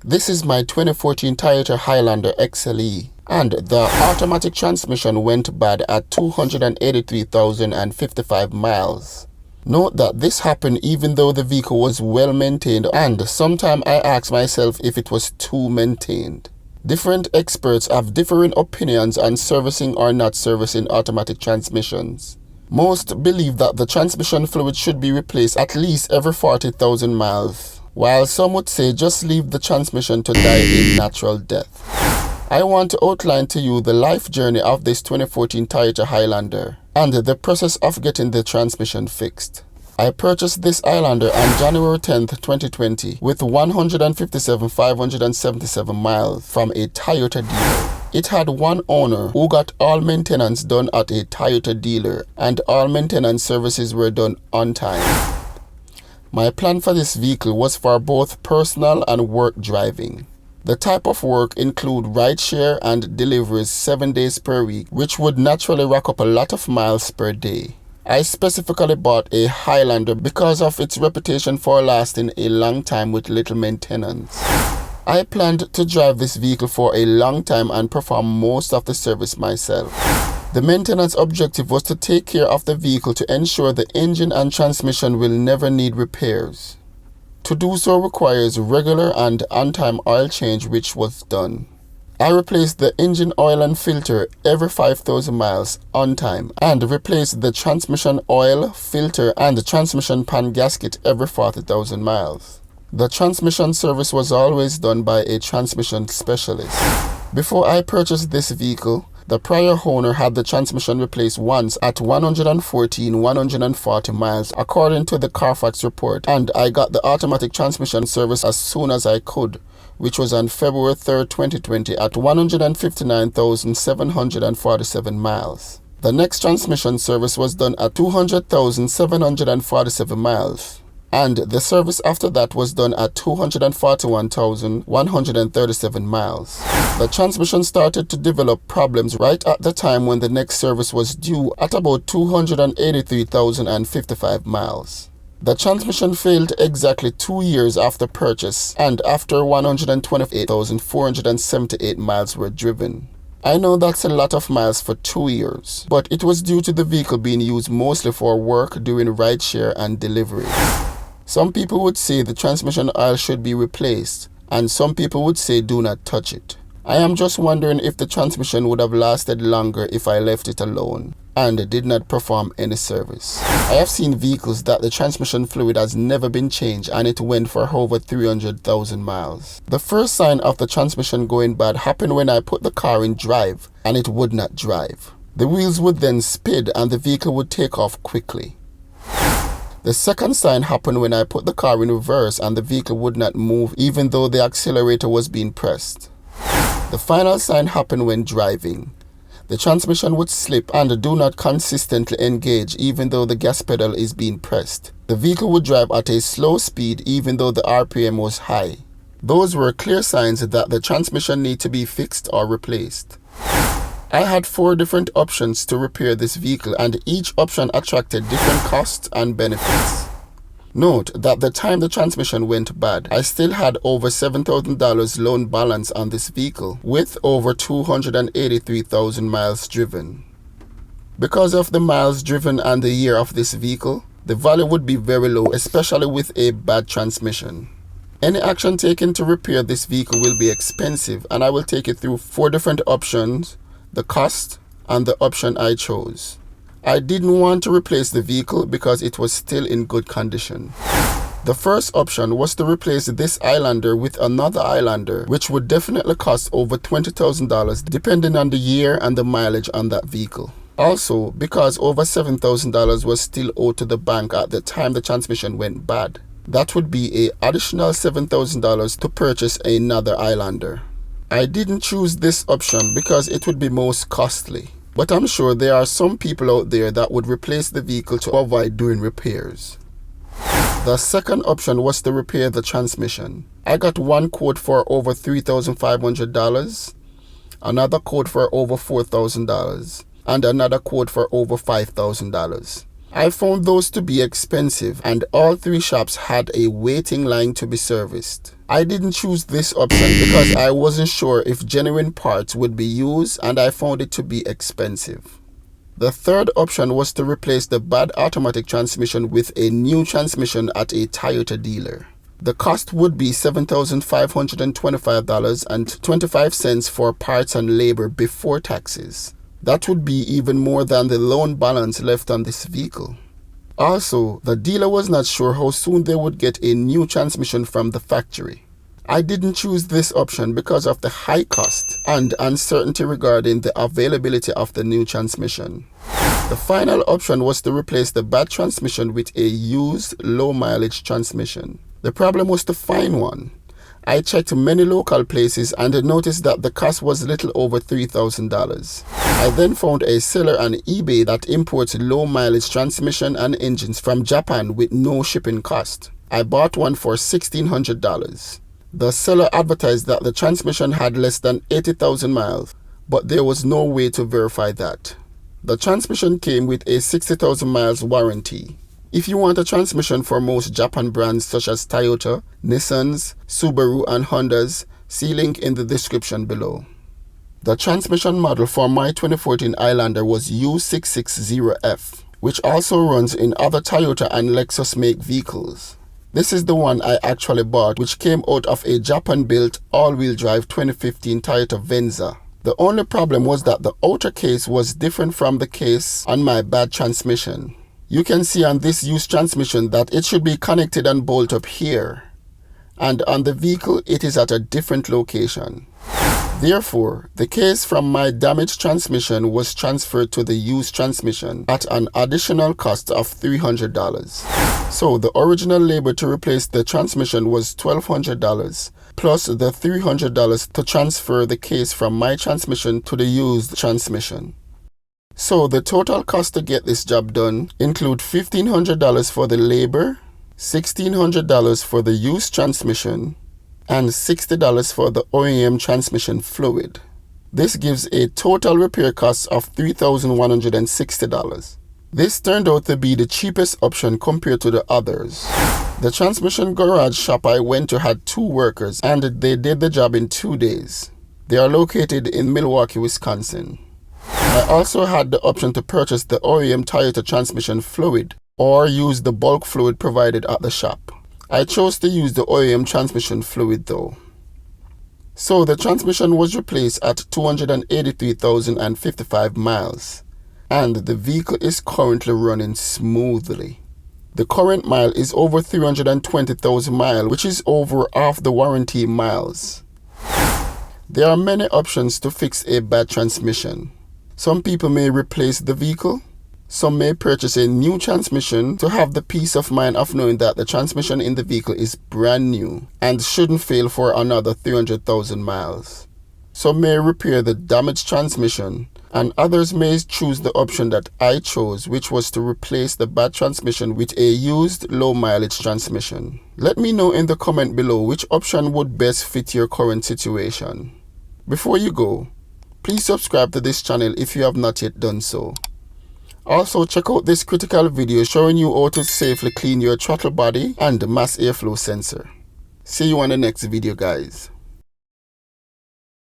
This is my 2014 Toyota Highlander XLE, and the automatic transmission went bad at 283,055 miles. Note that this happened even though the vehicle was well maintained, and sometimes I ask myself if it was too maintained. Different experts have differing opinions on servicing or not servicing automatic transmissions. Most believe that the transmission fluid should be replaced at least every 40,000 miles, while some would say just leave the transmission to die a natural death. I want to outline to you the life journey of this 2014 Toyota Highlander and the process of getting the transmission fixed. I purchased this Highlander on January 10, 2020 with 157,577 miles from a Toyota dealer. It had one owner who got all maintenance done at a Toyota dealer, and all maintenance services were done on time. My plan for this vehicle was for both personal and work driving. The type of work include rideshare and deliveries 7 days per week, which would naturally rack up a lot of miles per day. I specifically bought a Highlander because of its reputation for lasting a long time with little maintenance. I planned to drive this vehicle for a long time and perform most of the service myself. The maintenance objective was to take care of the vehicle to ensure the engine and transmission will never need repairs. To do so requires regular and on-time oil change, which was done. I replaced the engine oil and filter every 5,000 miles on time, and replaced the transmission oil, filter, and the transmission pan gasket every 40,000 miles. The transmission service was always done by a transmission specialist. Before I purchased this vehicle, the prior owner had the transmission replaced once at 140 miles according to the Carfax report, and I got the automatic transmission service as soon as I could, which was on February 3, 2020 at 159,747 miles. The next transmission service was done at 200,747 miles. And the service after that was done at 241,137 miles. The transmission started to develop problems right at the time when the next service was due at about 283,055 miles. The transmission failed exactly 2 years after purchase and after 128,478 miles were driven. I know that's a lot of miles for 2 years, but it was due to the vehicle being used mostly for work, doing rideshare and deliveries. Some people would say the transmission oil should be replaced, and some people would say do not touch it. I am just wondering if the transmission would have lasted longer if I left it alone and did not perform any service. I have seen vehicles that the transmission fluid has never been changed and it went for over 300,000 miles. The first sign of the transmission going bad happened when I put the car in drive and it would not drive. The wheels would then spin and the vehicle would take off quickly. The second sign happened when I put the car in reverse and the vehicle would not move even though the accelerator was being pressed. The final sign happened when driving. The transmission would slip and do not consistently engage even though the gas pedal is being pressed. The vehicle would drive at a slow speed even though the RPM was high. Those were clear signs that the transmission needed to be fixed or replaced. I had 4 different options to repair this vehicle, and each option attracted different costs and benefits. Note that the time the transmission went bad, I still had over $7,000 loan balance on this vehicle with over 283,000 miles driven. Because of the miles driven and the year of this vehicle, the value would be very low, especially with a bad transmission. Any action taken to repair this vehicle will be expensive, and I will take you through 4 different options, the cost, and the option I chose. I didn't want to replace the vehicle because it was still in good condition. The first option was to replace this Highlander with another Highlander, which would definitely cost over $20,000 depending on the year and the mileage on that vehicle. Also, because over $7,000 was still owed to the bank at the time the transmission went bad. That would be an additional $7,000 to purchase another Highlander. I didn't choose this option because it would be most costly, but I'm sure there are some people out there that would replace the vehicle to avoid doing repairs. The second option was to repair the transmission. I got one quote for over $3,500, another quote for over $4,000, and another quote for over $5,000. I found those to be expensive, and all 3 shops had a waiting line to be serviced. I didn't choose this option because I wasn't sure if genuine parts would be used, and I found it to be expensive. The third option was to replace the bad automatic transmission with a new transmission at a Toyota dealer. The cost would be $7,525.25 for parts and labor before taxes. That would be even more than the loan balance left on this vehicle. Also, the dealer was not sure how soon they would get a new transmission from the factory. I didn't choose this option because of the high cost and uncertainty regarding the availability of the new transmission. The final option was to replace the bad transmission with a used low mileage transmission. The problem was to find one. I checked many local places and noticed that the cost was little over $3,000. I then found a seller on eBay that imports low mileage transmission and engines from Japan with no shipping cost. I bought one for $1,600. The seller advertised that the transmission had less than 80,000 miles, but there was no way to verify that. The transmission came with a 60,000 miles warranty. If you want a transmission for most Japan brands such as Toyota, Nissans, Subaru and Hondas, see link in the description below. The transmission model for my 2014 Highlander was U660F, which also runs in other Toyota and Lexus make vehicles. This is the one I actually bought, which came out of a Japan-built all-wheel drive 2015 Toyota Venza. The only problem was that the outer case was different from the case on my bad transmission. You can see on this used transmission that it should be connected and bolted up here, and on the vehicle it is at a different location. Therefore, the case from my damaged transmission was transferred to the used transmission at an additional cost of $300. So the original labor to replace the transmission was $1,200 plus the $300 to transfer the case from my transmission to the used transmission. So the total cost to get this job done include $1,500 for the labor, $1,600 for the used transmission, and $60 for the OEM transmission fluid. This gives a total repair cost of $3,160. This turned out to be the cheapest option compared to the others. The transmission garage shop I went to had 2 workers and they did the job in 2 days. They are located in Milwaukee, Wisconsin. I also had the option to purchase the OEM Toyota transmission fluid or use the bulk fluid provided at the shop. I chose to use the OEM transmission fluid though. So the transmission was replaced at 283,055 miles and the vehicle is currently running smoothly. The current mile is over 320,000 miles, which is over half the warranty miles. There are many options to fix a bad transmission. Some people may replace the vehicle. Some may purchase a new transmission to have the peace of mind of knowing that the transmission in the vehicle is brand new and shouldn't fail for another 300,000 miles. Some may repair the damaged transmission, and others may choose the option that I chose, which was to replace the bad transmission with a used low mileage transmission. Let me know in the comment below which option would best fit your current situation. Before you go, please subscribe to this channel if you have not yet done so. Also, check out this critical video showing you how to safely clean your throttle body and mass airflow sensor. See you on the next video, guys.